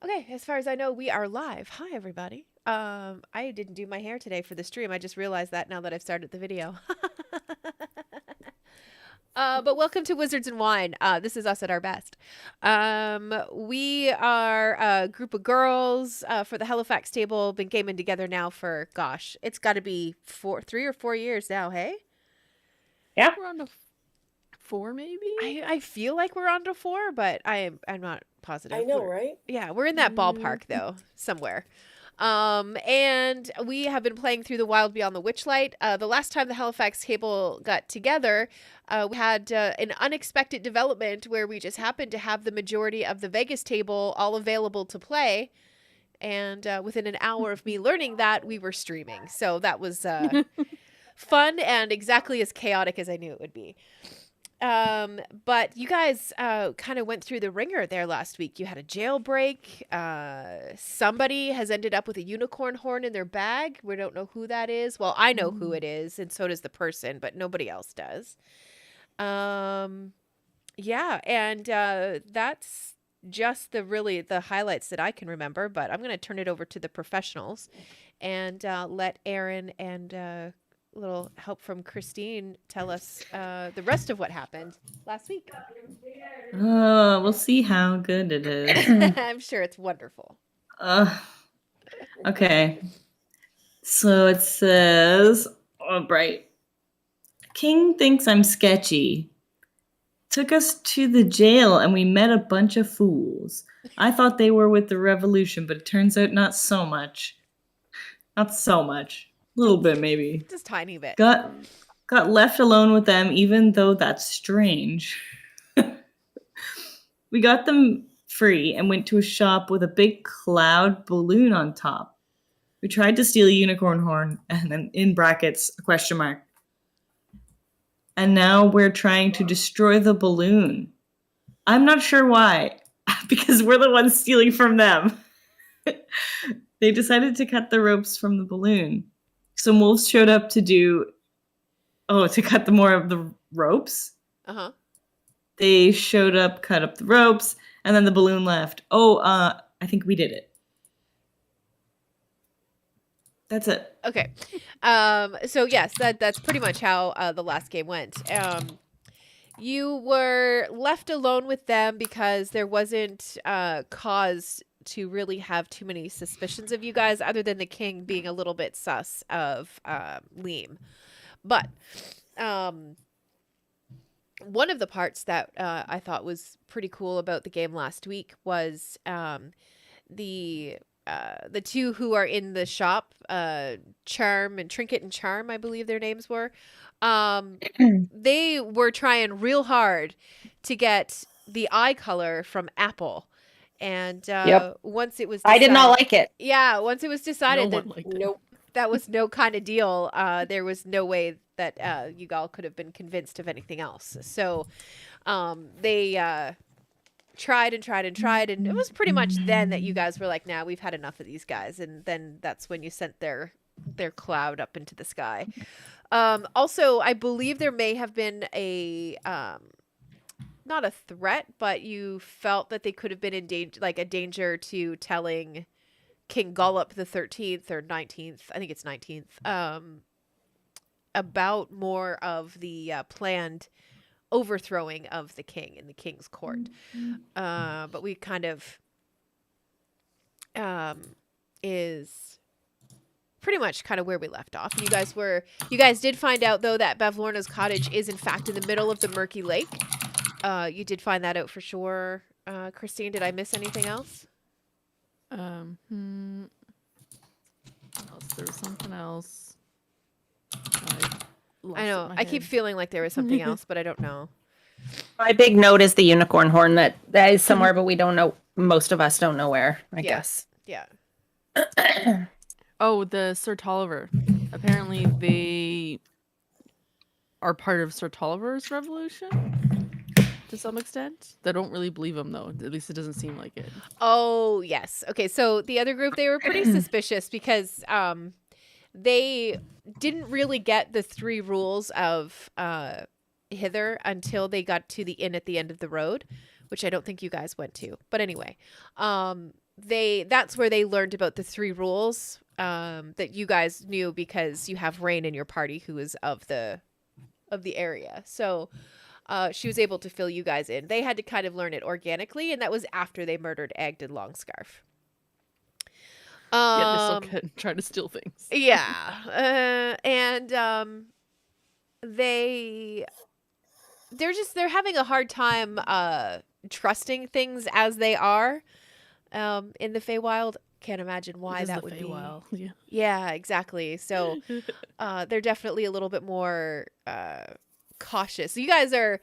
Okay, as far as I know, we are live. Hi, everybody. I didn't do my hair today for the stream. I just realized that now that I've started the video. But welcome to Wizards and Wine. This is us at our best. We are a group of girls for the Halifax table. Been gaming together now for, gosh, it's got to be 3 or 4 years now. Hey, Yeah. We're on to 4, maybe? I feel like we're on to 4, but I'm not positive. I know, right? Yeah, we're in that ballpark though, somewhere. And we have been playing through the Wild Beyond the Witchlight. The last time the Halifax table got together, we had an unexpected development where we just happened to have the majority of the Vegas table all available to play. And within an hour of me learning that, we were streaming. So that was fun and exactly as chaotic as I knew it would be. But you guys kind of went through the ringer there last week. You had a jailbreak. Somebody has ended up with a unicorn horn in their bag. We don't know who that is. Well, I know who it is, and so does the person, but nobody else does. Yeah, and that's just the highlights that I can remember, but I'm going to turn it over to the professionals and let Aaron and little help from Christine tell us the rest of what happened last week. We'll see how good it is. I'm sure it's wonderful. Okay. So it says, oh, bright. King thinks I'm sketchy. Took us to the jail and we met a bunch of fools. I thought they were with the revolution, but it turns out not so much. Not so much. A little bit, maybe. Just tiny bit. Got left alone with them, even though that's strange. We got them free and went to a shop with a big cloud balloon on top. We tried to steal a unicorn horn and then in brackets a question mark. And now we're trying to destroy the balloon. I'm not sure why, because we're the ones stealing from them. They decided to cut the ropes from the balloon. Some wolves showed up to cut the more of the ropes. Uh-huh. They showed up, cut up the ropes, and then the balloon left. I think we did it. That's it. Okay. So yes, that's pretty much how the last game went. You were left alone with them because there wasn't cause to really have too many suspicions of you guys, other than the king being a little bit sus of Liam. But one of the parts that I thought was pretty cool about the game last week was the two who are in the shop, Charm and Trinket and Charm, I believe their names were. They were trying real hard to get the eye color from Apple. And once it was decided, I did not like it. Yeah, once it was decided Nope. that was no kind of deal, there was no way that you all could have been convinced of anything else. So they tried and tried and tried, and it was pretty much then that you guys were like, nah, we've had enough of these guys. And then that's when you sent their cloud up into the sky. Also, I believe there may have been a not a threat, but you felt that they could have been in danger, like a danger to telling King Gollop the 13th or 19th, I think it's 19th, about more of the planned overthrowing of the king in the king's court. But we kind of is pretty much kind of where we left off. You guys did find out though that Bavlorna's cottage is in fact in the middle of the murky lake. You did find that out for sure. Christine, did I miss anything else? What else? There was something else. I know. I keep feeling like there was something else, but I don't know. My big note is the unicorn horn that is somewhere, but we don't know. Most of us don't know where, I guess. Yeah. Oh, the Sir Tolliver. Apparently they are part of Sir Tolliver's revolution to some extent. They don't really believe him, though. At least it doesn't seem like it. Oh, yes. Okay, so the other group, they were pretty suspicious because they didn't really get the 3 rules of Hither until they got to the inn at the end of the road, which I don't think you guys went to. But anyway, that's where they learned about the 3 rules that you guys knew because you have Rain in your party who is of the area. So she was able to fill you guys in. They had to kind of learn it organically, and that was after they murdered Egged and Longscarf. Yeah, they're still trying to steal things. Yeah. And they're having a hard time trusting things as they are in the Feywild. Can't imagine why that would be. Yeah. Yeah, exactly. So they're definitely a little bit more cautious. So you guys are,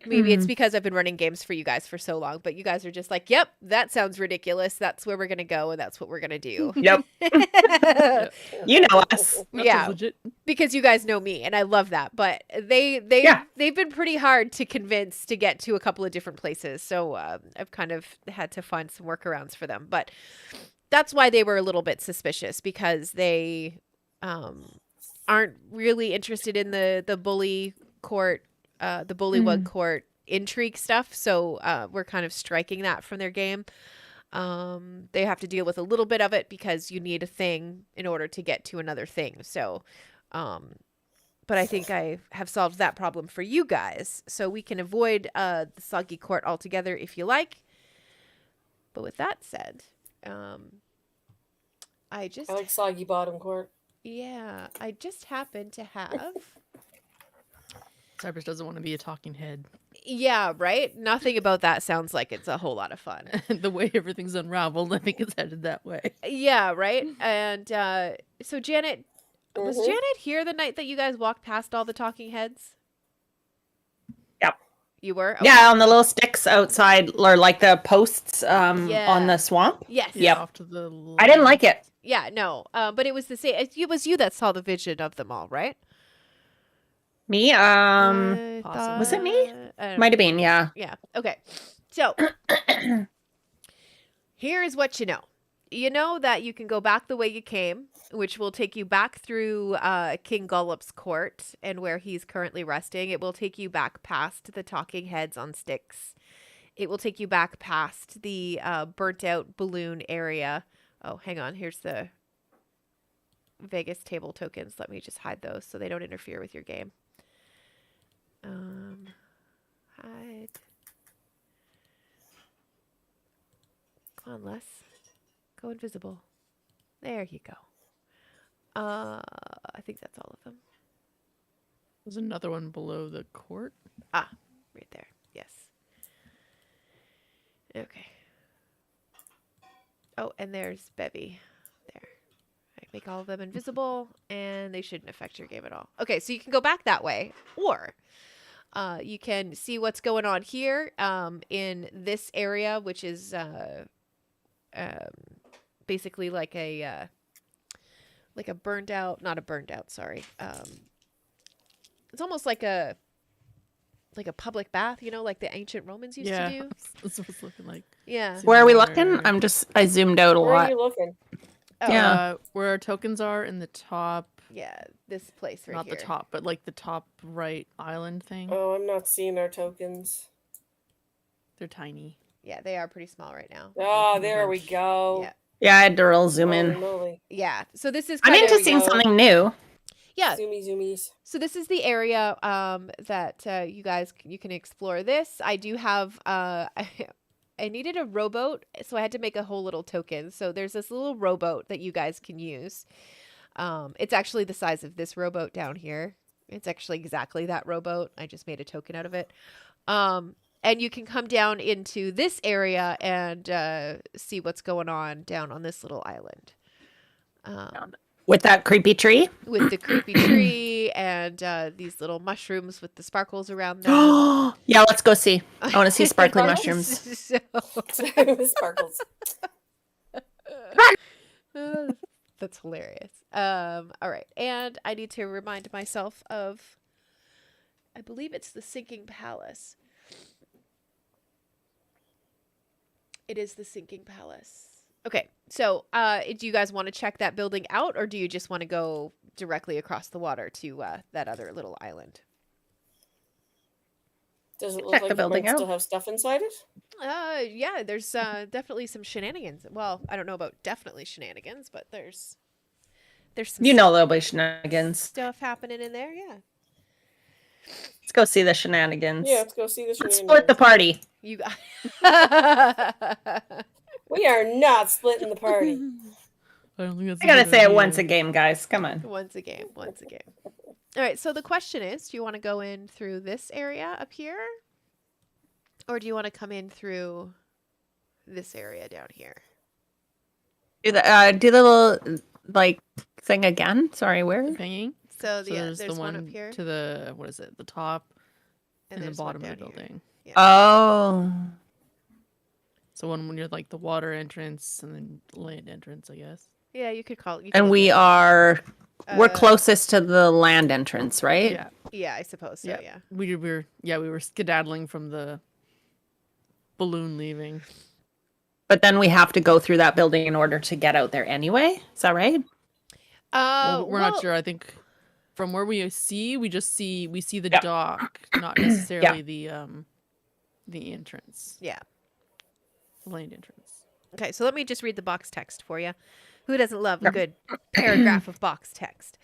maybe it's because I've been running games for you guys for so long, but you guys are just like, yep, that sounds ridiculous. That's where we're going to go, and that's what we're going to do. Yep. You know us. That Yeah. sounds legit. Because you guys know me, and I love that. But they've been pretty hard to convince to get to a couple of different places. So I've kind of had to find some workarounds for them. But that's why they were a little bit suspicious, because they aren't really interested in the bully court, the bullywug court intrigue stuff. So we're kind of striking that from their game. They have to deal with a little bit of it because you need a thing in order to get to another thing. So, but I think I have solved that problem for you guys, so we can avoid the soggy court altogether if you like. But with that said, I like Soggy Bottom Court. I just happen to have. Cypress doesn't want to be a talking head. Yeah, right? Nothing about that sounds like it's a whole lot of fun. The way everything's unraveled, I think it's headed that way. Yeah, right? And so Janet, was Janet here the night that you guys walked past all the talking heads? Yep. You were? Okay. Yeah, on the little sticks outside, or like the posts on the swamp. Yes. Yep. Off to the I didn't like it. Yeah, no. But it was the same. It was you that saw the vision of them all, right? Me? I possibly. Was it me? I don't Might have been, yeah. Yeah. Okay. So here's what you know. You know that you can go back the way you came, which will take you back through King Gollop's court and where he's currently resting. It will take you back past the talking heads on sticks. It will take you back past the burnt out balloon area. Oh, hang on. Here's the Vegas table tokens. Let me just hide those so they don't interfere with your game. Hide. Come on, Les. Go invisible. There you go. I think that's all of them. There's another one below the court. Ah, right there. Yes. Okay. Oh, and there's Bevy. There. I make all of them invisible, and they shouldn't affect your game at all. Okay, so you can go back that way, or you can see what's going on here in this area, which is basically like a burned out, not a burned out, sorry. It's almost like a public bath, you know, like the ancient Romans used to do. That's what it's looking like. Yeah. Where are we looking? I zoomed out a Where are lot. you looking? Oh, Yeah. Where our tokens are in the top, yeah, this place right not here. the top, but like the top right island thing. Oh, I'm not seeing our tokens. They're tiny. Yeah, they are pretty small right now. Oh, there we go. Yeah. Yeah, I had to roll zoom Holy in. moly. Yeah. So this is I'm kind into of, seeing go. something new. yeah. Zoomies. So this is the area that you guys you can explore. This I do have. I needed a rowboat, so I had to make a whole little token. So there's this little rowboat that you guys can use. It's actually the size of this rowboat down here. It's actually exactly that rowboat. I just made a token out of it. And you can come down into this area and see what's going on down on this little island. With that creepy tree. With the creepy tree and these little mushrooms with the sparkles around them. Yeah, let's go see. I want to see sparkly mushrooms. So, Sparkles. that's hilarious. All right. And I need to remind myself of, I believe it's the Sinking Palace. It is the Sinking Palace. Okay. So do you guys want to check that building out, or do you just want to go directly across the water to that other little island? Does it look Check like the it building might still out. have stuff inside it? Yeah, there's definitely some shenanigans. Well, I don't know about definitely shenanigans, but there's some You know there'll be shenanigans. stuff happening in there. Yeah, Let's go see the shenanigans. Yeah, let's go see the Let's shenanigans. split the party. you got. We are not splitting the party. I don't think that's. I gotta say it once a game, guys. Come on. Once a game. All right. So the question is, do you want to go in through this area up here, or do you want to come in through this area down here? Do the little like thing again. Sorry, where? Hanging. So, So yeah, there's there's the one one up here, to the what is it? The top and the there's one bottom of the down here. building. Oh. So one when you're like the water entrance and then land entrance, I guess. Yeah, you could call it. You And could we look are at it. we're closest to the land entrance, right? Yeah. Yeah, I suppose so. Yeah. Yeah. We were skedaddling from the balloon leaving. But then we have to go through that building in order to get out there anyway. Is that right? Well, we're well, not sure. I think from where we see the Yeah. dock, not necessarily the entrance, Yeah. the land entrance. Okay, so let me just read the box text for you. Who doesn't love a good paragraph of box text?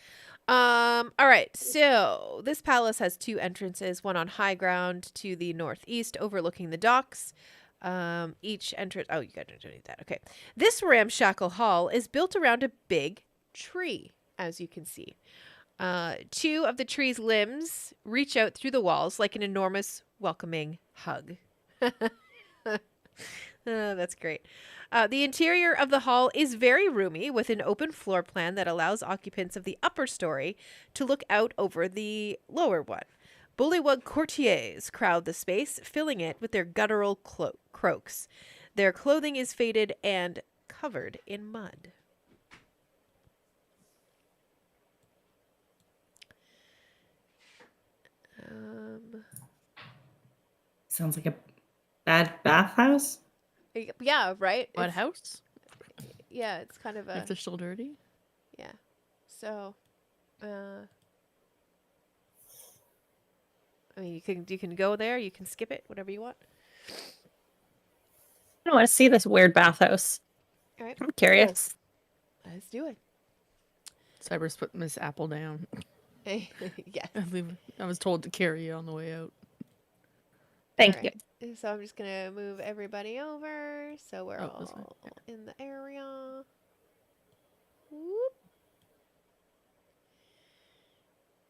All right. So this palace has two entrances, one on high ground to the northeast overlooking the docks. Each entrance. Oh, you got to do that. Okay. This ramshackle hall is built around a big tree, as you can see. Two of the tree's limbs reach out through the walls like an enormous welcoming hug. That's great. The interior of the hall is very roomy with an open floor plan that allows occupants of the upper story to look out over the lower one. Bullywug courtiers crowd the space, filling it with their guttural croaks. Their clothing is faded and covered in mud. Sounds like a bad bathhouse. Yeah, right? What It's- house? Yeah, it's kind of a... If they're still dirty. Yeah. So, I mean, you can go there, you can skip it, whatever you want. I want to see this weird bathhouse. All right, I'm curious. let's do it. Cyber's put Miss Apple down. Yes. I was told to carry you on the way out. Thank All you. right. So I'm just gonna move everybody over so we're Oh, this way. all in the area. Whoop.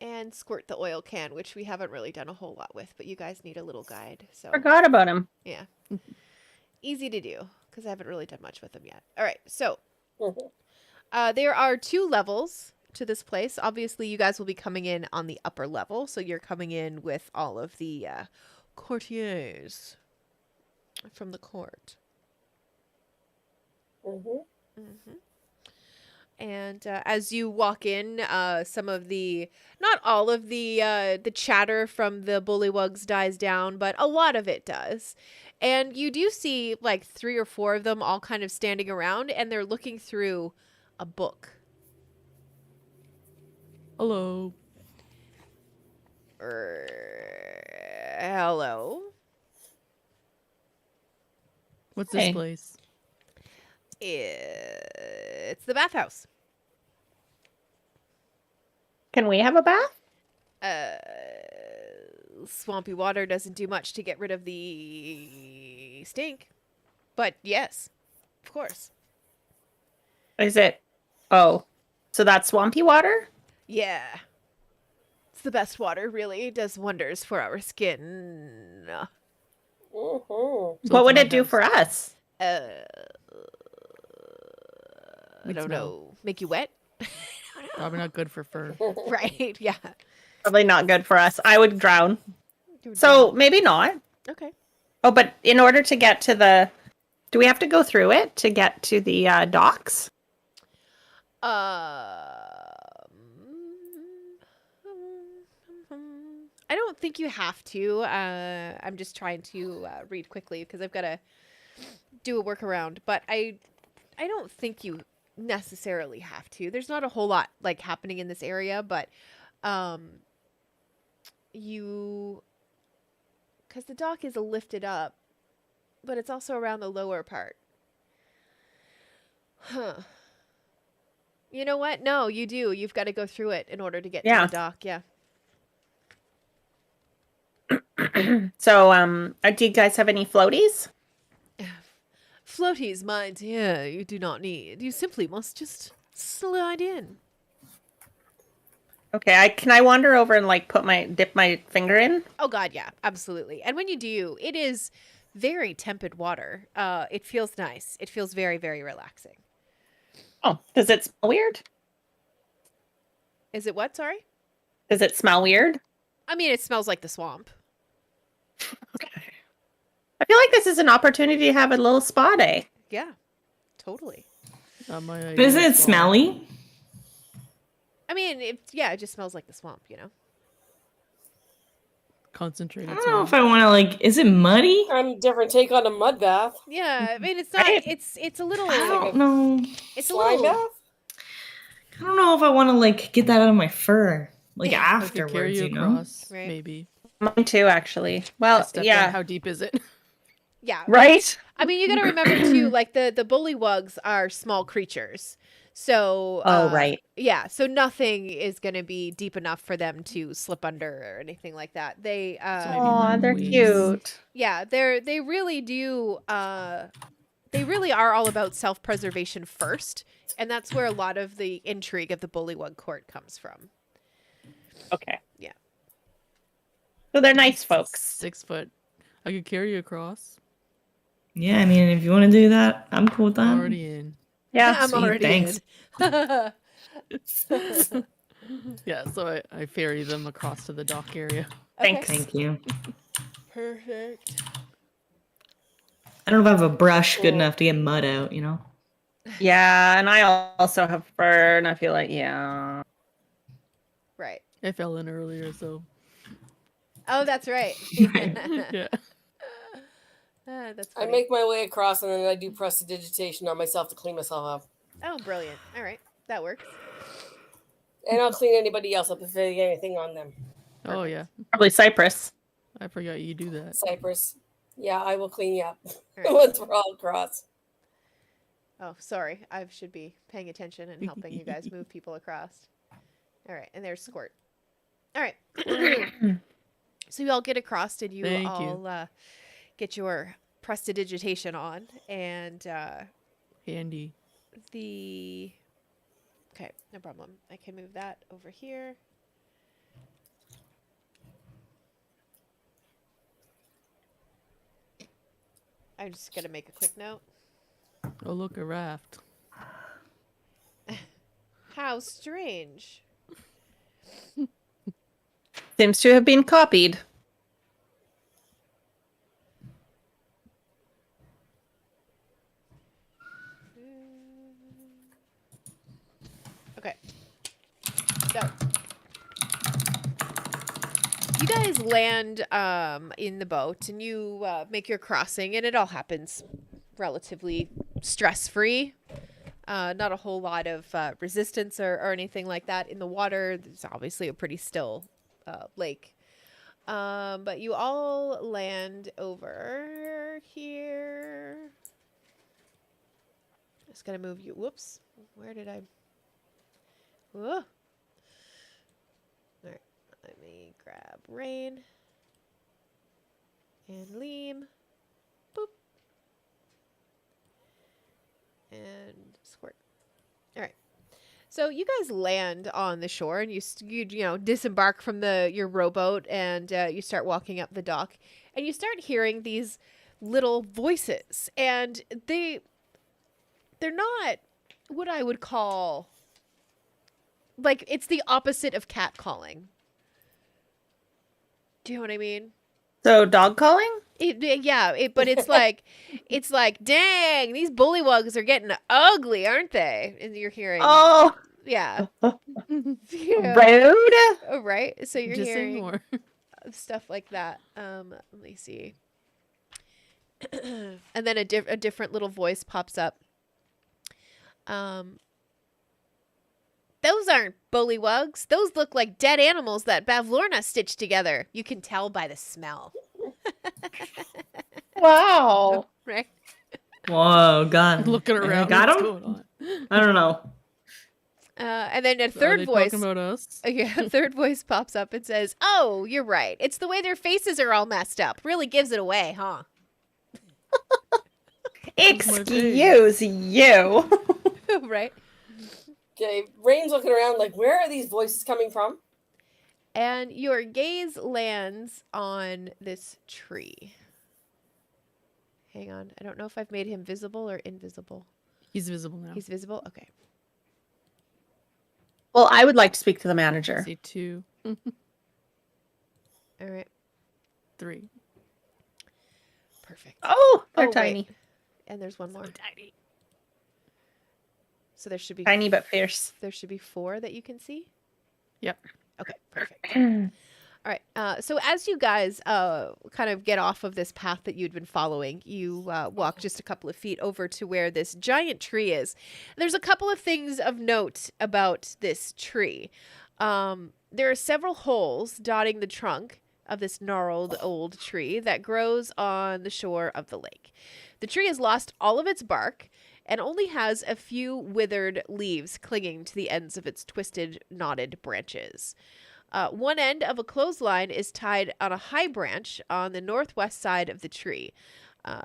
And squirt the oil can, which we haven't really done a whole lot with, but you guys need a little guide. So Forgot about him. yeah, easy to do because I haven't really done much with them yet. All right, so there are 2 levels to this place. Obviously, you guys will be coming in on the upper level, so you're coming in with all of the courtiers from the court. And as you walk in, some of the, not all of the chatter from the bullywugs dies down, but a lot of it does. And you do see like 3 or 4 of them all kind of standing around, and they're looking through a book. Hello. Hello. What's this Hey. place? It's the bathhouse. Can we have a bath? Swampy water doesn't do much to get rid of the stink. But yes, of course. Is it? Oh, so that's swampy water? Yeah. It's the best water, really. It does wonders for our skin. So What would it's it do my for us? I We'd don't smell. know. Make you wet? Probably not good for fur. Right, yeah. Probably not good for us. I would drown. So maybe not. Okay. Oh, but in order to get to the, do we have to go through it to get to the docks? I don't think you have to. I'm just trying to read quickly because I've got to do a workaround. But I don't think you necessarily have to. There's not a whole lot like happening in this area, but you because the dock is lifted up, but it's also around the lower part. Huh. You know what? No, you do. You've got to go through it in order to get to Yeah. the dock. Yeah. So, do you guys have any floaties? Floaties, my dear, you do not need. You simply must just slide in. Okay, can I wander over and like dip my finger in? Oh God, yeah, absolutely. And when you do, it is very tepid water. It feels nice. It feels very, very relaxing. Oh, does it smell weird? Is it what? Sorry. Does it smell weird? I mean, it smells like the swamp. Okay. I feel like this is an opportunity to have a little spa day. Yeah, totally. Not my But idea isn't it as well. smelly? I mean, it just smells like the swamp, you know. Concentrated I don't know if smell. I want to like. Is it muddy? Different take on a mud bath. Yeah, I mean, it's not. Right. It's a little. I don't know. It's a Slime little. bath? I don't know if I want to like get that out of my fur like Yeah. I could carry afterwards. you You know. across, Right. maybe. Mine too, actually. I Well, stepped yeah, in. How deep is it? Yeah. right. I mean, you got to remember too. Like the bullywugs are small creatures, so. Oh, right. Yeah, so nothing is going to be deep enough for them to slip under or anything like that. They. maybe Oh, they're monkeys. cute. Yeah, they really do. They really are all about self-preservation first, and that's where a lot of the intrigue of the Bullywug Court comes from. Okay. Yeah. So they're nice folks. 6 foot. I could carry you across. Yeah, I mean, if you want to do that, I'm cool with that. Already in. Yeah. I'm sweet, already thanks. in. Yeah, so I ferry them across to the dock area. Thanks. Thank you. Perfect. I don't know if I have a brush good enough to get mud out. You know. Yeah, and I also have fur, and I feel like, yeah. Right. I fell in earlier, so Oh, that's right. yeah. That's I funny. make my way across and then I do prestidigitation on myself to clean myself up. Oh, brilliant. All right. That works. And I'll clean anybody else up if they get anything on them. Oh yeah. Probably Cypress. I forgot you do that. Cypress. Yeah, I will clean you up All right. once we're all across. Oh, sorry. I should be paying attention and helping you guys move people across. All right. And there's Squirt. All right. So you all get across and you Thank you. all get your prestidigitation on. And Handy. Okay, no problem. I can move that over here. I'm just going to make a quick note. Oh look, a raft. How strange. Seems to have been copied. Okay. So you guys land in the boat and you make your crossing, and it all happens relatively stress-free. Not a whole lot of resistance or anything like that in the water. There's obviously a pretty still lake. But you all land over here. Just gonna move you. Whoops. Where did I? Whoa. All right. Let me grab Rain and Liam. Boop. And Squirt. All right. So you guys land on the shore, and you know disembark from your rowboat, and you start walking up the dock, and you start hearing these little voices, and they're not what I would call, like, it's the opposite of cat calling. Do you know what I mean? So dog calling? But it's like, it's like, dang, these bullywugs are getting ugly, aren't they? And you're hearing, Oh, yeah, yeah. rude. Oh, right. So you're Just say hearing more. stuff like that. Let me see. And then a different little voice pops up. Those aren't bullywugs. Those look like dead animals that Bavlorna stitched together. You can tell by the smell. Wow. Right. Whoa, God. Looking around. Got What's him? going on? I don't know. And then a Are third they voice. talking about us? Yeah, a third voice pops up and says, "Oh, you're right. It's the way their faces are all messed up. Really gives it away, huh?" Excuse you. Right. Okay, Rain's looking around like, where are these voices coming from? And your gaze lands on this tree. Hang on. I don't know if I've made him visible or invisible. He's visible now. He's visible? Okay. Well, I would like to speak to the manager. See 2, All right. 3. Perfect. Oh, they're Oh, wait. tiny. And there's one more. Tiny. So there should be Tiny but fierce. There should be 4 that you can see. Yep. Okay, perfect. All right. So as you guys kind of get off of this path that you'd been following, you walk just a couple of feet over to where this giant tree is. There's a couple of things of note about this tree. There are several holes dotting the trunk of this gnarled old tree that grows on the shore of the lake. The tree has lost all of its bark and only has a few withered leaves clinging to the ends of its twisted, knotted branches. One end of a clothesline is tied on a high branch on the northwest side of the tree.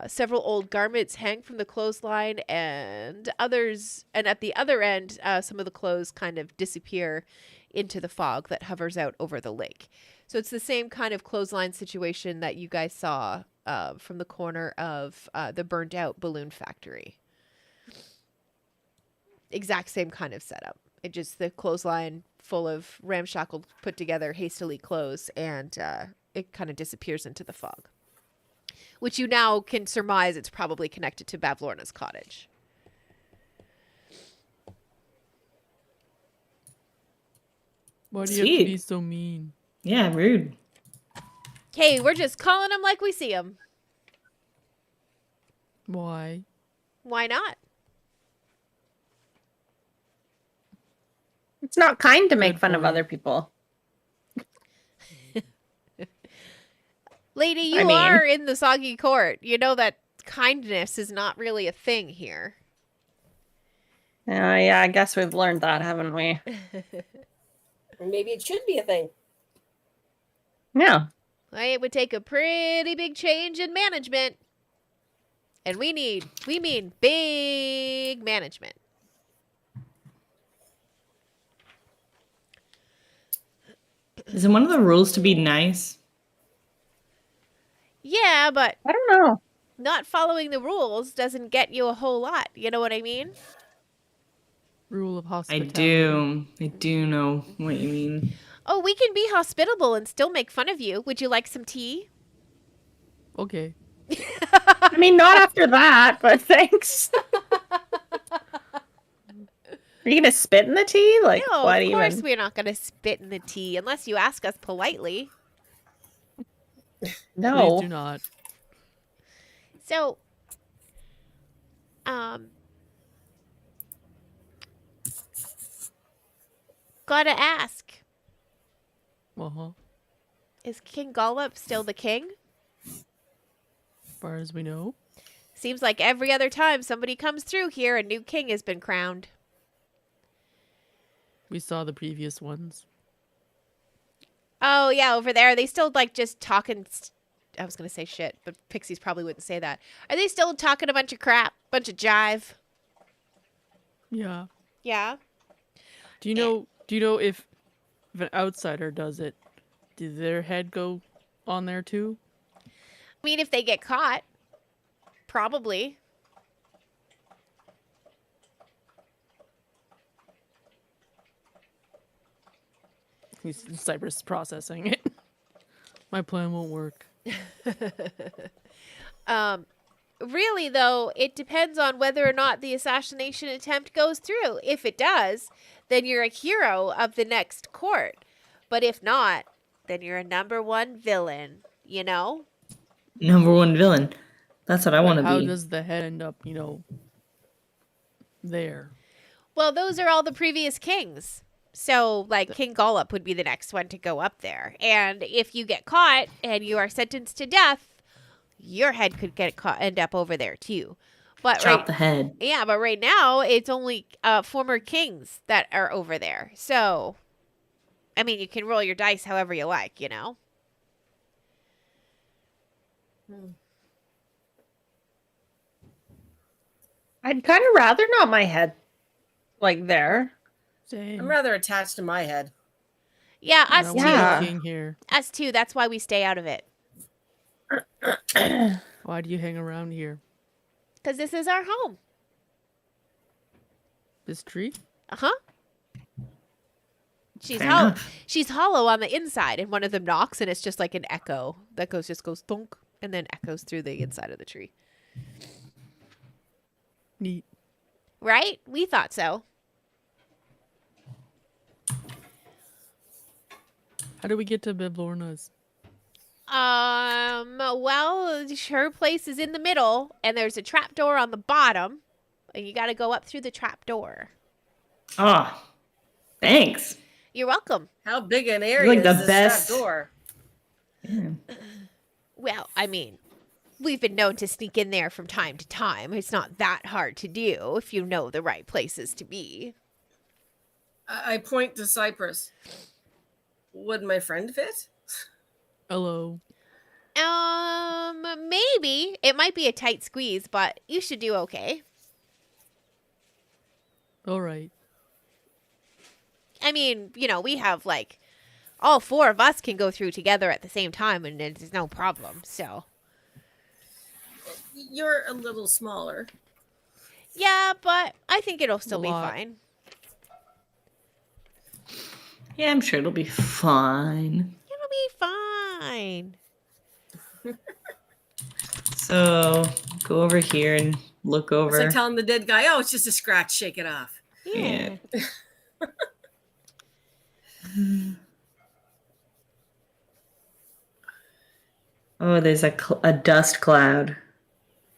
Several old garments hang from the clothesline, and at the other end, some of the clothes kind of disappear into the fog that hovers out over the lake. So it's the same kind of clothesline situation that you guys saw from the corner of the burned out balloon factory. Exact same kind of setup. It just the clothesline full of ramshackle, put together, hastily clothes, and it kind of disappears into the fog. Which you now can surmise it's probably connected to Bavlorna's cottage. Why do you have to Sweet. be so mean? Yeah, rude. Hey, we're just calling them like we see them. Why? Why not? It's not kind to make Good fun of point. other people. Lady, you I mean- are in the soggy court. You know that kindness is not really a thing here. Yeah, I guess we've learned that, haven't we? Maybe it should be a thing. Yeah. It would take a pretty big change in management. And we mean big management. Is it one of the rules to be nice? Yeah, but I don't know. not following the rules doesn't get you a whole lot. You know what I mean? Rule of I hospitality. do. I do know what you mean. Oh, we can be hospitable and still make fun of you. Would you like some tea? Okay. I mean, not after that, but thanks. Are you gonna spit in the tea? Like, No, what of course even? we're not going to spit in the tea unless you ask us politely. Please No. do not. So, gotta ask, Uh-huh. is King Gollop still the king? As far as we know. Seems like every other time somebody comes through here, a new king has been crowned. We saw the previous ones. Oh, yeah, over there. They still, like, just talking. I was going to say shit, but Pixies probably wouldn't say that. Are they still talking a bunch of crap? Bunch of jive? Yeah. Yeah. Do you know if an outsider does it, did their head go on there too? I mean, if they get caught, probably. He's Cypress processing it. My plan won't work. Really, though, it depends on whether or not the assassination attempt goes through. If it does, then you're a hero of the next court. But if not, then you're a #1 villain, you know? #1 villain. That's what I want to How be. does the head end up, there? Well, those are all the previous kings. So, like, King Gollop would be the next one to go up there. And if you get caught and you are sentenced to death, your head could get end up over there too. But Chop the head. yeah, but right now it's only former kings that are over there. So, I mean, you can roll your dice however you like, you know. I'd kind of rather not my head like there. Same. I'm rather attached to my head. Yeah, I us don't too. want a Yeah. king here. Us too. That's why we stay out of it. Why do you hang around here? Because this is our home. This tree? Uh-huh. She's Fair hollow. enough. She's hollow on the inside, and one of them knocks, and it's just like an echo that just goes thunk, and then echoes through the inside of the tree. Neat. Right? We thought so. How do we get to Bivlorna's? Well, her place is in the middle, and there's a trap door on the bottom, and you got to go up through the trap door. Oh, thanks. You're welcome. How big an area like is the this best- trap door? Yeah. Well, I mean, we've been known to sneak in there from time to time. It's not that hard to do if you know the right places to be. I point to Cypress. Would my friend fit? Hello. Maybe. It might be a tight squeeze, but you should do okay. All right. I mean, you know, we have like all four of us can go through together at the same time, and there's no problem. So, You're a little smaller. yeah, but I think it'll still be lot. fine. Yeah, I'm sure it'll be fine. It'll be fine. So go over here and look It's over. like telling the dead guy, "Oh, it's just a scratch. Shake it off." Yeah. Oh, there's a dust cloud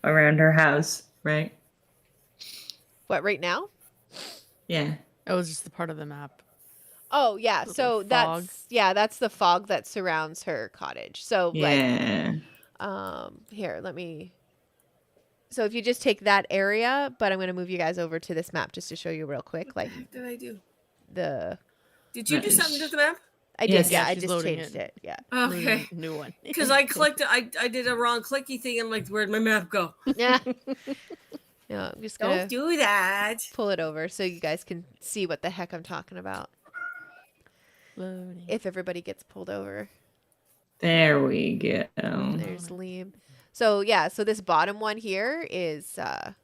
around her house, right? What, right now? Yeah. That was just the part of the map. Oh, yeah. Little So fog. that's the fog that surrounds her cottage. So Yeah. here, let me. So if you just take that area, but I'm going to move you guys over to this map just to show you real quick, like What did I do? the. Did you do Nice. something to the map? I Yes. did, yeah. Yeah, I she's just loading changed it. it. Yeah. Okay. New one. Because I clicked, I did a wrong clicky thing. And like, where'd my map go? Yeah. No, I'm just gonna Don't do that. pull it over so you guys can see what the heck I'm talking about. Loading. If everybody gets pulled over. There we go. There's Liam. So yeah, so this bottom one here is the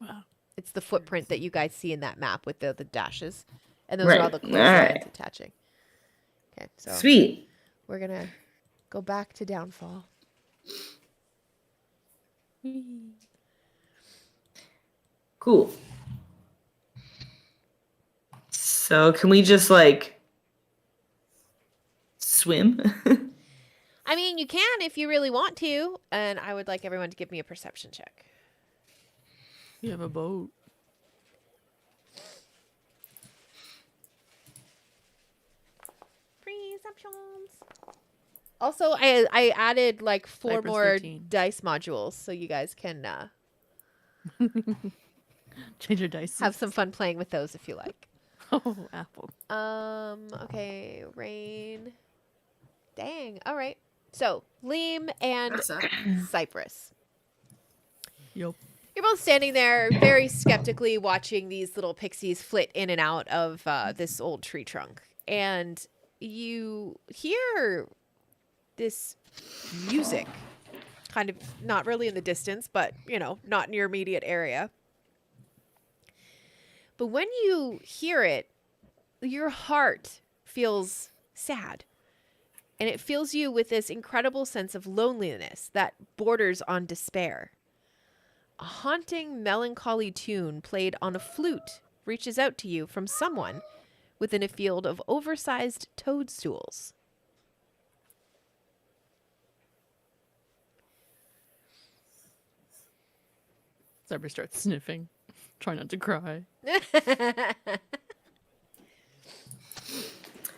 Wow. it's the footprint that you guys see in that map with the dashes. And those are all Right. the close All lines right. attaching. Okay, so Sweet. we're gonna go back to Downfall. Cool. So can we just like swim? I mean, you can if you really want to, and I would like everyone to give me a perception check. You have a boat. Perceptions. Also, I added like 4 Cypress more 13. dice modules so you guys can Change your dice. have some fun playing with those if you like. Oh, apple. Okay, Rain. Dang. All right. So, Liam and That's up. Cypress. Yup. You're both standing there very skeptically watching these little pixies flit in and out of this old tree trunk. And you hear this music, kind of not really in the distance, but, you know, not in your immediate area. But when you hear it, your heart feels sad. And it fills you with this incredible sense of loneliness that borders on despair. A haunting, melancholy tune played on a flute reaches out to you from someone within a field of oversized toadstools. Cyber starts sniffing. Try not to cry.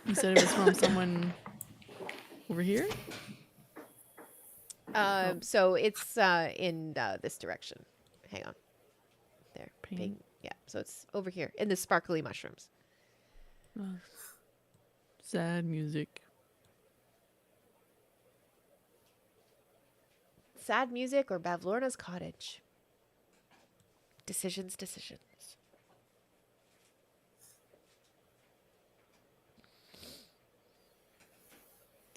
You said it was from someone Over here? So it's in this direction. Hang on. There. Ping. Ping. Yeah. So it's over here in the sparkly mushrooms. Sad music. Sad music or Bavlorna's cottage. Decisions.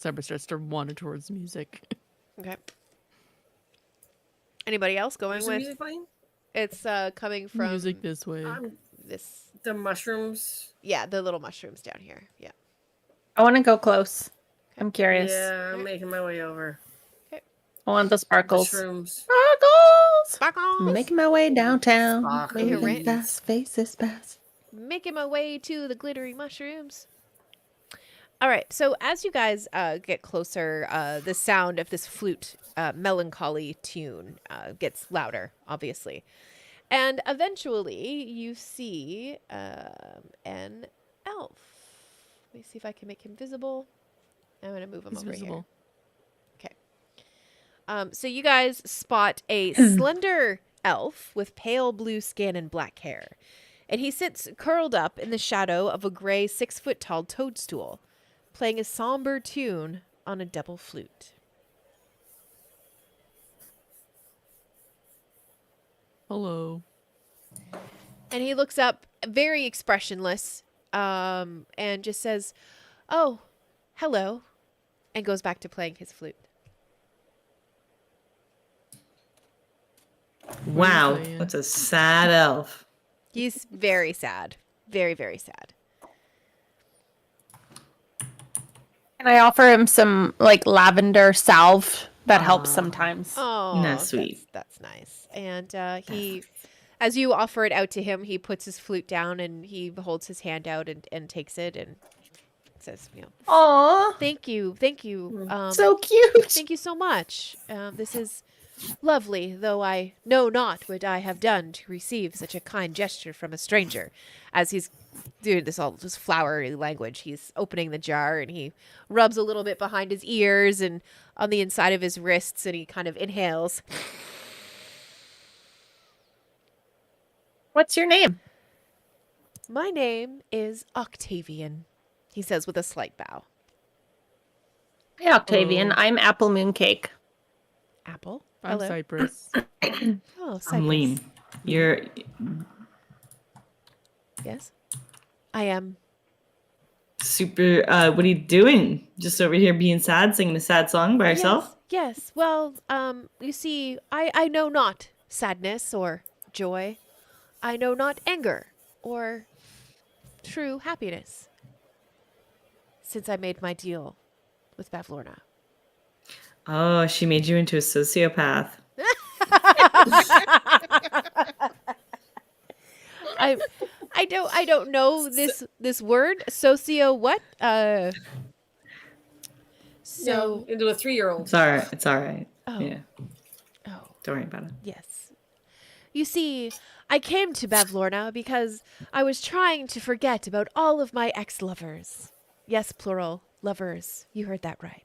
Cyber starts to wander towards music. Okay. Anybody else going Where's the with? music playing? It's coming from Music this way. this. The mushrooms. Yeah, the little mushrooms down here. Yeah. I want to go close. I'm curious. Yeah, I'm making my way over. I want the sparkles. Mushrooms. Sparkles! Sparkles. Making my way downtown. Sparkles. Moving fast, faces fast. Making my way to the glittery mushrooms. All right, so as you guys get closer, the sound of this flute melancholy tune gets louder, obviously. And eventually you see an elf. Let me see if I can make him visible. I'm going to move him He's over visible. here. Okay. So you guys spot a slender elf with pale blue skin and black hair. And he sits curled up in the shadow of a gray 6-foot-tall toadstool, playing a somber tune on a double flute. Hello. And he looks up, very expressionless, and just says, "Oh, hello," and goes back to playing his flute. Wow, playing? that's a sad elf. He's very sad. Very, very sad. Can I offer him some like lavender salve that helps sometimes? Oh, That's sweet. That's nice. And he, as you offer it out to him, he puts his flute down and he holds his hand out and takes it and says, Aw, thank you. so cute. Thank you so much. This is lovely, though I know not what I have done to receive such a kind gesture from a stranger. As he's doing this flowery language, he's opening the jar and he rubs a little bit behind his ears and on the inside of his wrists, and he kind of inhales. What's your name? My name is Octavian, he says with a slight bow. Hey, Octavian. I'm Apple Mooncake. Apple. I'm Hello. Cypress. Oh, Cypress. I'm Lean. You're Yes, I am. super. What are you doing? Just over here being sad, singing a sad song by yourself? Yes. Well, you see, I know not sadness or joy. I know not anger or true happiness. Since I made my deal with Bavlorna. Oh, she made you into a sociopath. I don't know this word. Socio what? So Into a 3-year-old. It's all right. It's all right. Oh. Yeah, oh. don't worry about it. Yes. You see, I came to Bavlorna because I was trying to forget about all of my ex-lovers. Yes, plural, lovers. You heard that right.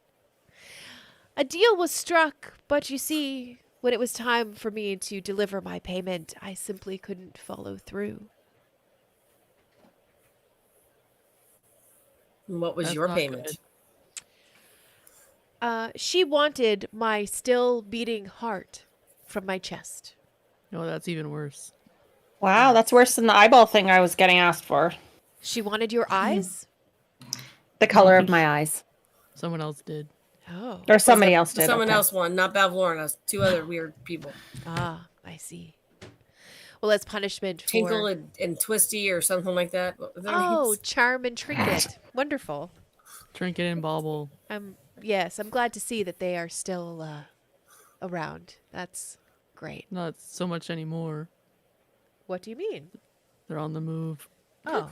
A deal was struck, but you see, when it was time for me to deliver my payment, I simply couldn't follow through. What was That's your not payment? good. She wanted my still beating heart from my chest. No, that's even worse. Wow, that's worse than the eyeball thing I was getting asked for. She wanted your eyes? The color of my eyes. Someone else did. Oh. Or somebody else did. Someone okay. else won, not Bavlorna. 2 other weird people. Ah, I see. Well, as punishment for... Tinkle and Twisty or something like that. What were their Oh, names? Charm and Trinket. Wonderful. Trinket and Bauble. Yes, I'm glad to see that they are still around. That's great. Not so much anymore. What do you mean? They're on the move. Oh,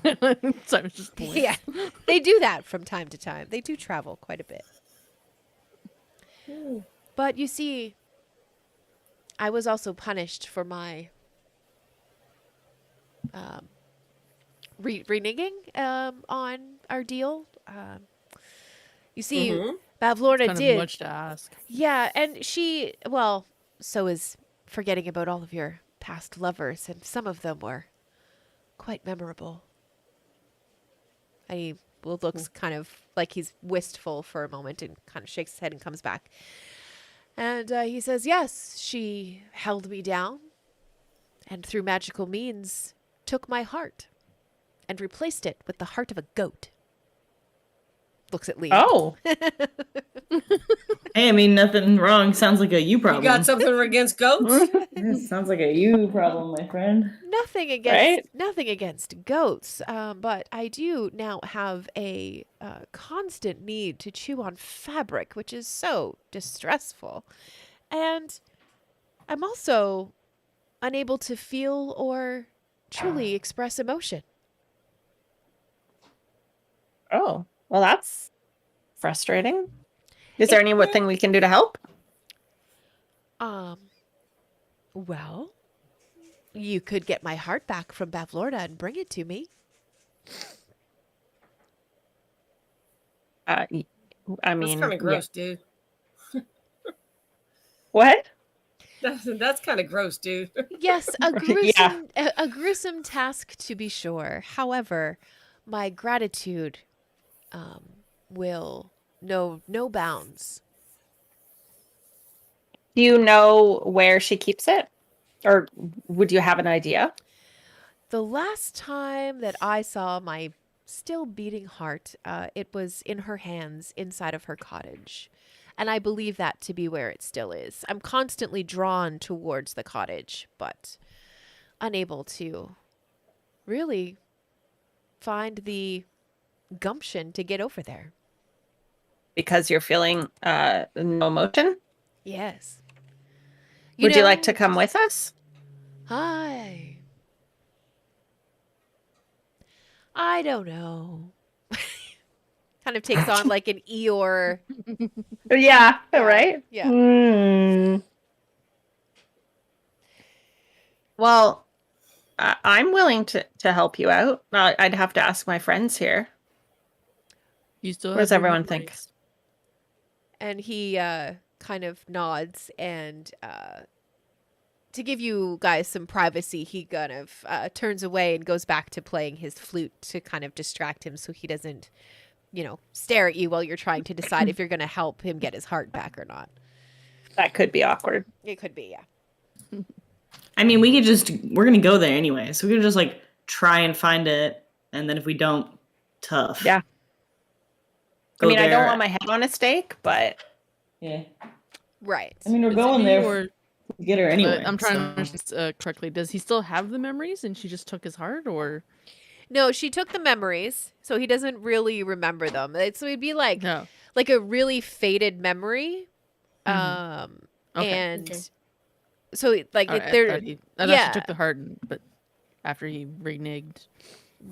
Cypress just points. yeah. They do that from time to time. They do travel quite a bit. But you see, I was also punished for my reneging on our deal. You see, Mhm. Bavlorna Kind of did. much to ask. Yeah, and she, well, so is forgetting about all of your past lovers, and some of them were quite memorable. And he looks kind of like he's wistful for a moment and kind of shakes his head and comes back. And he says, yes, she held me down and through magical means took my heart and replaced it with the heart of a goat. Looks at Lee. Oh, Hey, I mean, nothing wrong. Sounds like a you You problem. got something against goats? Yeah, sounds like a you problem, my friend. Nothing against Right? nothing against goats, but I do now have a constant need to chew on fabric, which is so distressful, and I'm also unable to feel or truly express emotion. oh, well, that's frustrating. Is there anything we can do to help? Well, you could get my heart back from Bavlorna and bring it to me. I That's mean, kind yeah. of gross, dude. What? That's kind of gross, dude. Yes, a Right, gruesome, yeah. a gruesome task to be sure. However, my gratitude will know no bounds. Do you know where she keeps it? Or would you have an idea? The last time that I saw my still beating heart, it was in her hands inside of her cottage. And I believe that to be where it still is. I'm constantly drawn towards the cottage, but unable to really find the gumption to get over there. Because you're feeling no emotion? Yes. Would you like know, to come with us? Hi. I don't know. Kind of takes on like an Eeyore. Yeah, Yeah, right? yeah. Well, I'm willing to help you out. I'd have to ask my friends here. You still What does have your everyone think? memories. And he kind of nods and to give you guys some privacy, he kind of turns away and goes back to playing his flute to kind of distract him so he doesn't, stare at you while you're trying to decide if you're going to help him get his heart back or not. That could be awkward. It could be, yeah. I mean, we're gonna go there anyway, so we could just like try and find it, and then if we don't, tough. Yeah. Go I mean, I don't there. want my head on a stake, but Yeah. Right. I mean, we're Is going he there or- to get her anyway. I'm trying to so- understand correctly. Does he still have the memories and she just took his heart, or No, she took the memories, so he doesn't really remember them. So it'd be like no? a really faded memory. Okay. And Okay. so like All right, they're I thought yeah. she took the heart, but after he reneged,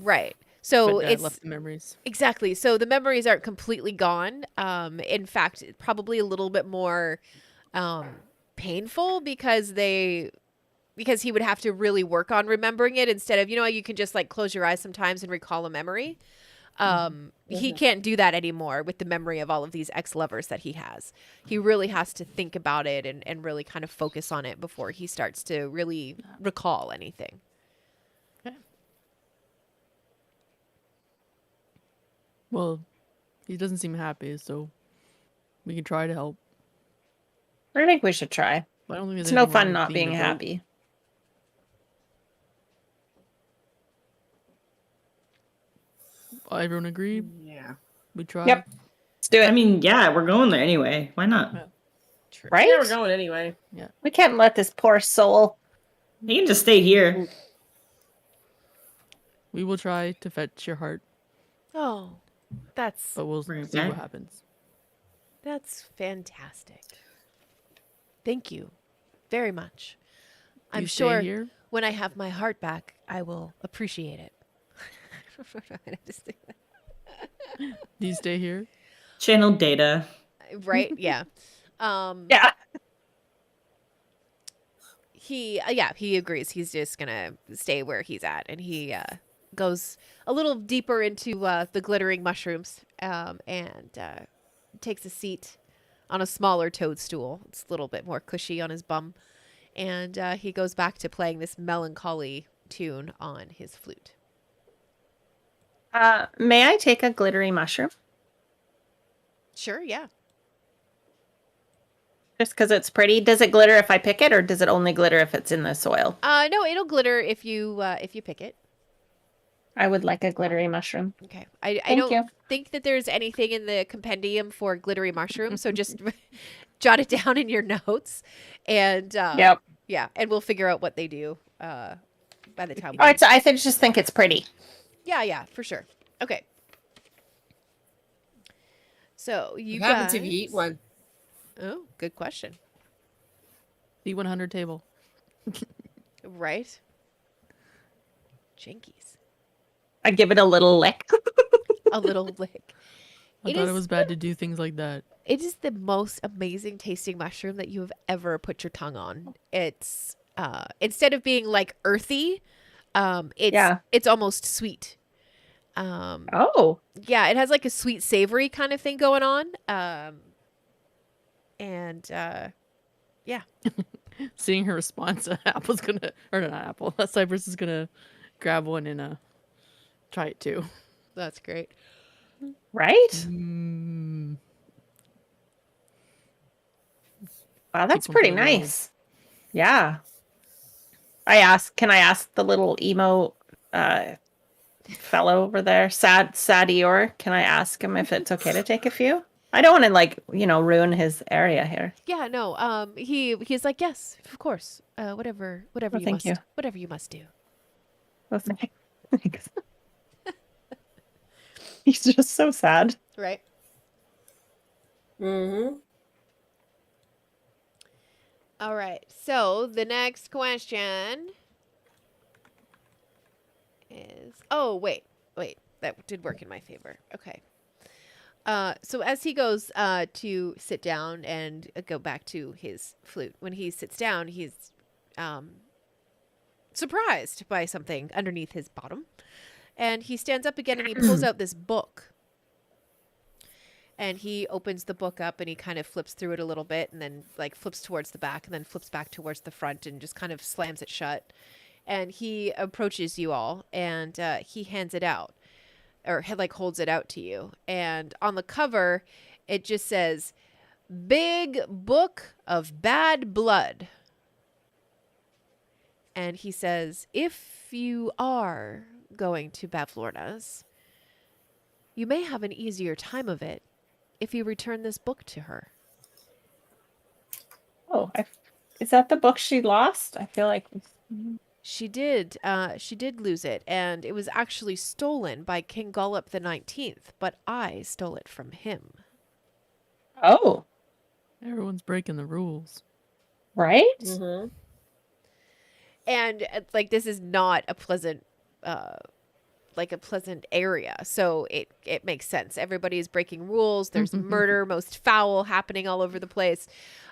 right. So but it's left the memories. exactly. So the memories aren't completely gone. In fact, probably a little bit more painful because he would have to really work on remembering it instead of, you can just like close your eyes sometimes and recall a memory. He can't do that anymore with the memory of all of these ex-lovers that he has. He really has to think about it and really kind of focus on it before he starts to really recall anything. Well, he doesn't seem happy, so we can try to help. I think we should try. I don't think there's It's no anything wrong fun with not being a goat. happy. Everyone agree? Yeah. We try. Yep. Let's do it. I mean, yeah, we're going there anyway. Why not? right? Yeah, we're going anyway. We can't let this poor soul. You can just stay here. We will try to fetch your heart, Oh, that's but we'll Right. see what happens. fantastic. Thank you very much. I'm You stay sure here. when I have my heart back, I will appreciate it. I just think Do you stay here? Channel data. right? Yeah. Yeah. He agrees. He's just gonna stay where he's at, and he goes a little deeper into the glittering mushrooms, and takes a seat on a smaller toadstool. It's a little bit more cushy on his bum. And he goes back to playing this melancholy tune on his flute. May I take a glittery mushroom? Sure, yeah. Just because it's pretty. Does it glitter if I pick it, or does it only glitter if it's in the soil? No, it'll glitter if you pick it. I would like a glittery mushroom. Okay. I Thank don't you. think that there's anything in the compendium for glittery mushrooms, so just jot it down in your notes, and Yep. yeah, and we'll figure out what they do by the time. Oh, just think it's pretty. Yeah, for sure. Okay. So you What happens if guys- you eat one? Oh, good question. The 100 table. Right. Jinkies. I give it a little lick. A little lick. I It thought is- it was bad to do things like that. It is the most amazing tasting mushroom that you have ever put your tongue on. It's instead of being like earthy, it's almost sweet. Oh, Yeah, it has like a sweet savory kind of thing going on. Seeing her response, Apple's gonna, or not Apple, Cypress is gonna grab one and try it too. That's great. right? Mm, Wow, that's one pretty for the road. nice. Yeah. Can I ask the little emo fellow over there, Sad Eeyore, can I ask him if it's okay to take a few? I don't want to ruin his area here. Yeah, no. He's like, yes, of course. Whatever Well, you thank must, you. whatever you must do. Well, thanks. He's just so sad. Right. Mm-hmm. All right. So the next question is. Oh, wait. That did work in my favor. Okay. So as he goes to sit down and go back to his flute, when he sits down, he's surprised by something underneath his bottom, and he stands up again and he pulls out this book. And he opens the book up and he kind of flips through it a little bit and then like flips towards the back and then flips back towards the front and just kind of slams it shut. And he approaches you all and he hands it out or like holds it out to you. And on the cover, it just says, Big Book of Bad Blood. And he says, if you are going to Bavlorna's, you may have an easier time of it if you return this book to her. Oh, is that the book she lost? I feel like. She did lose it, and it was actually stolen by King Gollop the 19th, but I stole it from him. Oh, everyone's breaking the rules. right? Mm-hmm. And like this is not a pleasant area, so it makes sense. Everybody is breaking rules. There's murder, most foul happening all over the place.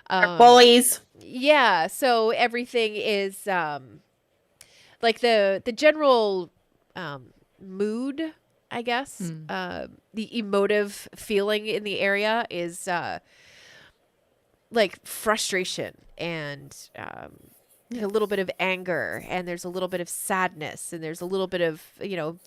Bullies. Yeah, so everything is like the general mood, I guess. The emotive feeling in the area is like frustration and a little bit of anger, and there's a little bit of sadness, and there's a little bit of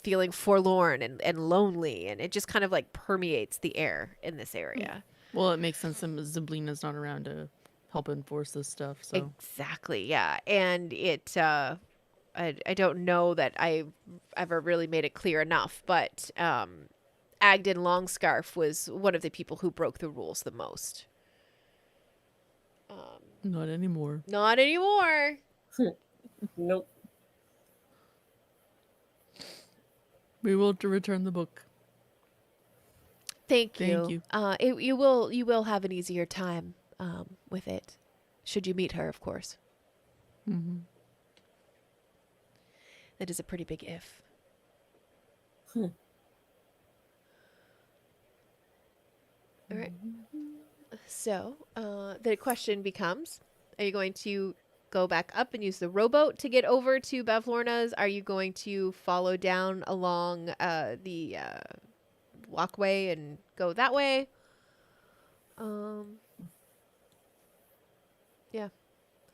feeling forlorn and lonely, and it just kind of like permeates the air in this area. Well, it makes sense that Zablina's not around to help enforce this stuff. So Exactly, yeah. And it I don't know that I ever really made it clear enough, but Agden Longscarf was one of the people who broke the rules the most. not anymore. Not anymore. Nope. We will to return the book. Thank you. Thank you. You will have an easier time with it, should you meet her, of course. Mm-hmm. That is a pretty big if. Hmm. All right. So the question becomes, are you going to go back up and use the rowboat to get over to Bavlorna's? Are you going to follow down along the walkway and go that way? Um. Yeah.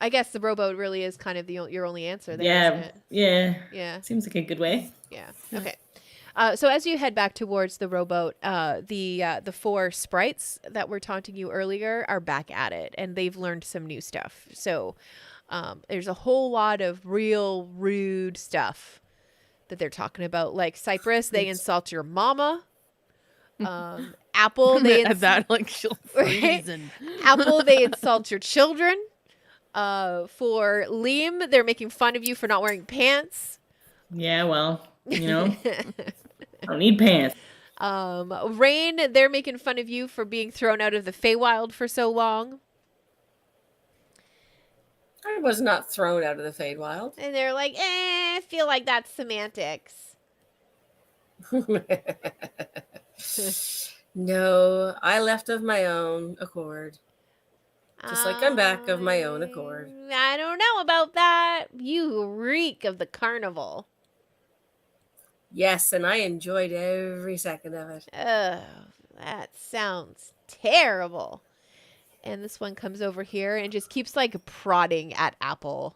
I guess the rowboat really is kind of your only answer there, Yeah, isn't it? yeah. Yeah. Seems like a good way. Yeah. Yeah. Okay. So as you head back towards the rowboat, the four sprites that were taunting you earlier are back at it, and they've learned some new stuff. So there's a whole lot of real rude stuff that they're talking about. Like Cypress, they insult your mama. Apple, they At that, like, she'll Right? freeze and Apple, they insult your children. For Liam, they're making fun of you for not wearing pants. Yeah, well, you know, I don't need pants. Rain, they're making fun of you for being thrown out of the Feywild for so long. I was not thrown out of the Feywild. And they're like, I feel like that's semantics. No, I left of my own accord. Just like I'm back of my own accord. I don't know about that. You reek of the carnival. Yes, and I enjoyed every second of it. Ugh, that sounds terrible. And this one comes over here and just keeps like prodding at Apple.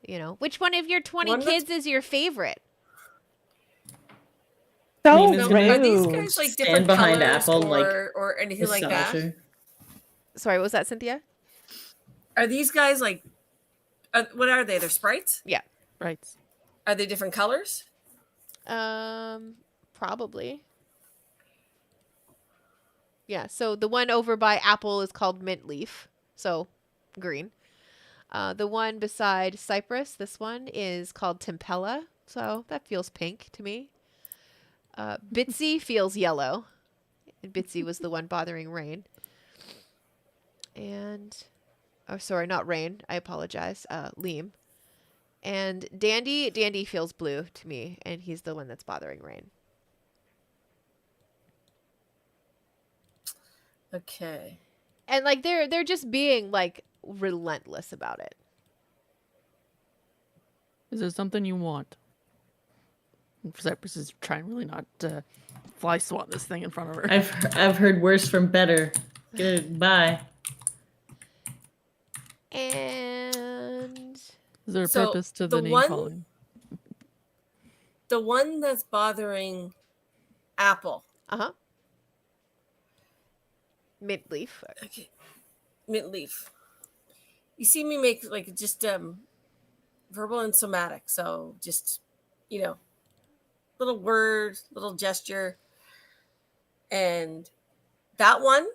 You know, which one of your 20 One that's- kids is your favorite? So Nina's So gonna are these rude. guys like stand different behind colors Apple, like, or anything like Massage that? her. Sorry, what was that, Cynthia? Are these guys like, what are they? They're sprites? right. Are they different colors? Probably. Yeah, so the one over by Apple is called Mint Leaf, so green. The one beside Cypress, this one is called Tempella, so that feels pink to me. Bitsy feels yellow. And Bitsy was the one bothering Rain. And, oh, sorry, not Rain. I apologize. Liam. And Dandy feels blue to me, and he's the one that's bothering Rain. Okay. And like they're just being like relentless about it. Is there something you want? Cypress is trying really not to fly swat this thing in front of her. I've heard worse from better. Goodbye. And Is there a So, purpose to the the name one- calling? The one that's bothering Apple. Mint Leaf. Okay. Mint leaf. You see me make like just verbal and somatic. So just, little word, little gesture. And that one,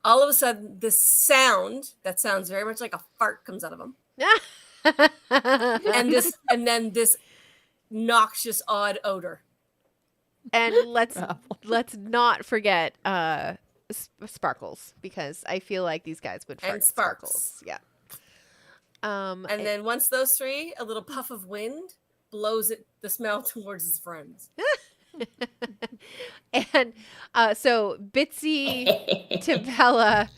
all of a sudden, this sound that sounds very much like a fart comes out of him. And then this noxious odd odor. And let's Apple. not forget Sparkles, because I feel like these guys would fart And Sparks. Yeah. And then once those three, a little puff of wind blows the smell towards his friends. and so Bitsy, Tempella,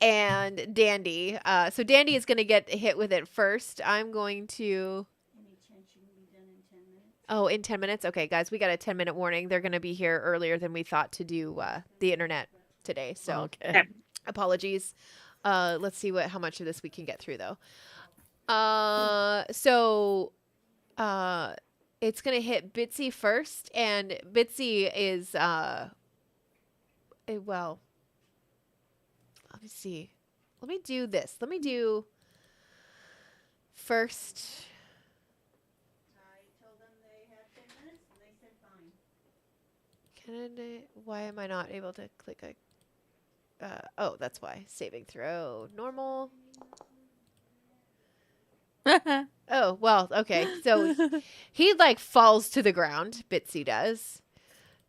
and Dandy. So Dandy is going to get hit with it first. I'm going to. Oh, in 10 minutes? Okay, guys, we got a 10-minute warning. They're going to be here earlier than we thought to do the internet today. So Okay. apologies. Let's see how much of this we can get through, though. So it's going to hit Bitsy first, and Bitsy is, well, let me see. Let me do this. Let me do first. Why am I not able to click oh, that's why. Saving throw. Normal. Oh, well, okay. So he like falls to the ground. Bitsy does.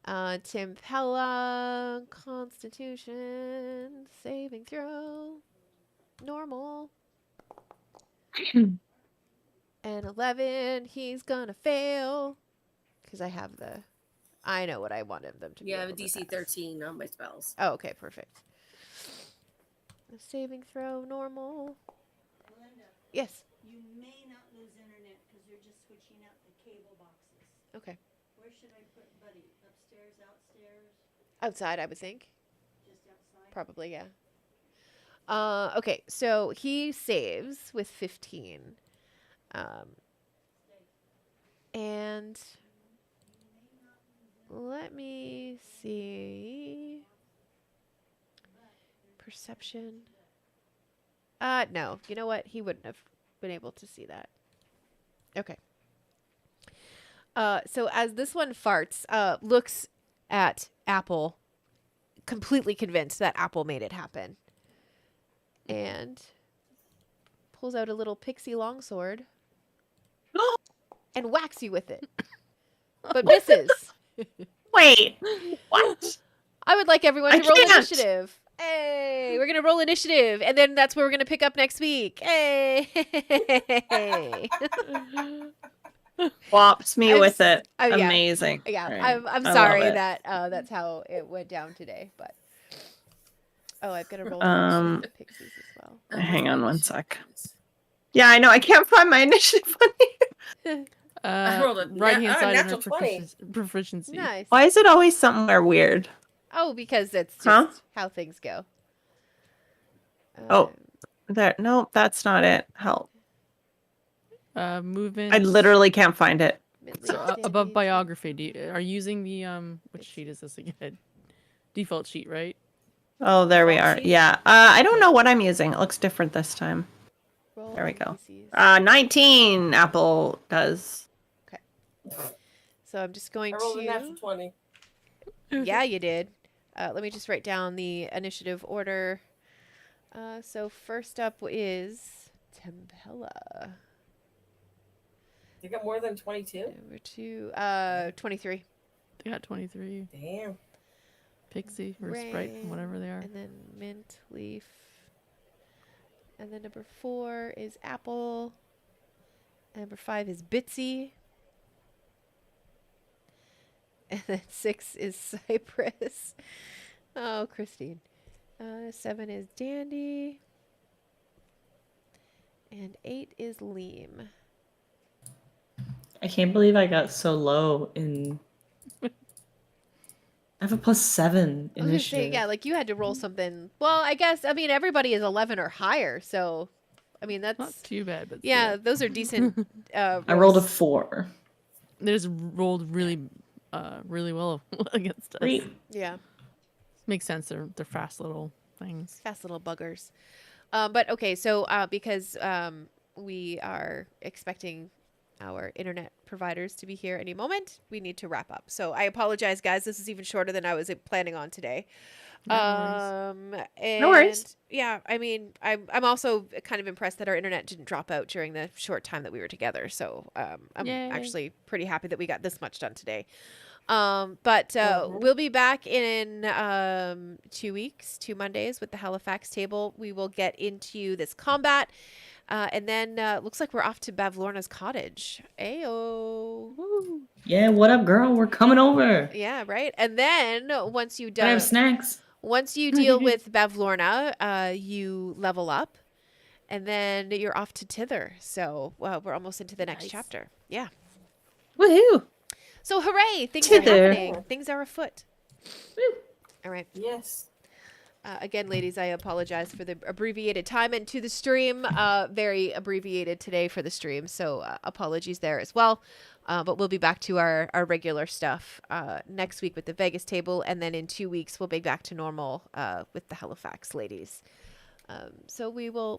Tempella, Constitution, saving throw. Normal. And 11, he's gonna fail. Because I know what I wanted them to be. Yeah, I have a able to DC pass. 13 on my spells. Oh, okay, perfect. A saving throw, normal. Melinda, Yes. you may not lose internet because they're just switching out the cable boxes. Okay. Where should I put Buddy? Upstairs, outstairs? Outside, I would think. Probably, yeah. Okay, so he saves with 15. And let me see. Perception. No. You know what? He wouldn't have been able to see that. Okay. So as this one farts, looks at Apple, completely convinced that Apple made it happen, and pulls out a little pixie longsword and whacks you with it, but misses. Wait, what? I would like everyone I to roll can't. initiative. Hey, we're gonna roll initiative, and then that's where we're gonna pick up next week. Hey, Whops me I'm with s- it. oh, yeah. Amazing. yeah, All right. I'm I love sorry it. that that's how it went down today, but I've got to roll Um, for pixies as well. Hang on one sec. Yeah, I know. I can't find my initiative on here. I rolled a Right hand side under natural 20. proficiency. Nice. Why is it always somewhere weird? Oh, because that's just Huh? how things go. Oh. There. No, that's not it. Help. Movement. I literally can't find it. So above biography, are you using the which sheet is this again? Default sheet, right? Oh, there we Default are. sheet? Yeah. I don't know what I'm using. It looks different this time. There we go. 19 Apple does. So I'm just going I rolled a to. natural 20. Yeah, you did. Let me just write down the initiative order. So first up is Tempella. You got more than 22? Number 2, 23. They got 23. Damn. Pixie or Sprite, Rain, whatever they are. And then Mint Leaf. And then number 4 is Apple. And number 5 is Bitsy. And then 6 is Cypress. Oh, Christine. 7 is Dandy. And 8 is Leem. I can't believe I got so low in. I have a +7 I was gonna say, initiative. yeah, like you had to roll something. Well, I mean, everybody is 11 or higher, so I mean that's Not too bad, but yeah, still. those are decent. I rolled a rolls. 4. They just rolled really well against us. Great. Yeah, Makes sense. They're fast little things. fast little buggers. But okay, so because we are expecting our internet providers to be here any moment, we need to wrap up. So I apologize, guys. This is even shorter than I was planning on today. And No worries. yeah, I mean, I'm also kind of impressed that our internet didn't drop out during the short time that we were together. So I'm Yay. actually pretty happy that we got this much done today. But we'll be back in 2 weeks, 2 Mondays with the Halifax table. We will get into this combat. And then looks like we're off to Bavlorna's cottage. Ayo. Woo. Yeah, what up, girl? We're coming over. Yeah, right. And then once you Can I have done, snacks? once you deal with Bavlorna, you level up, and then you're off to Tither. So we're almost into the next Nice. chapter. Yeah. Woohoo! So hooray! Things Tither. are happening. Things are afoot. All right. Yes. Again, ladies, I apologize for the abbreviated time and to the stream. Very abbreviated today for the stream, so apologies there as well. But we'll be back to our regular stuff next week with the Vegas table, and then in 2 weeks we'll be back to normal with the Halifax ladies. So we will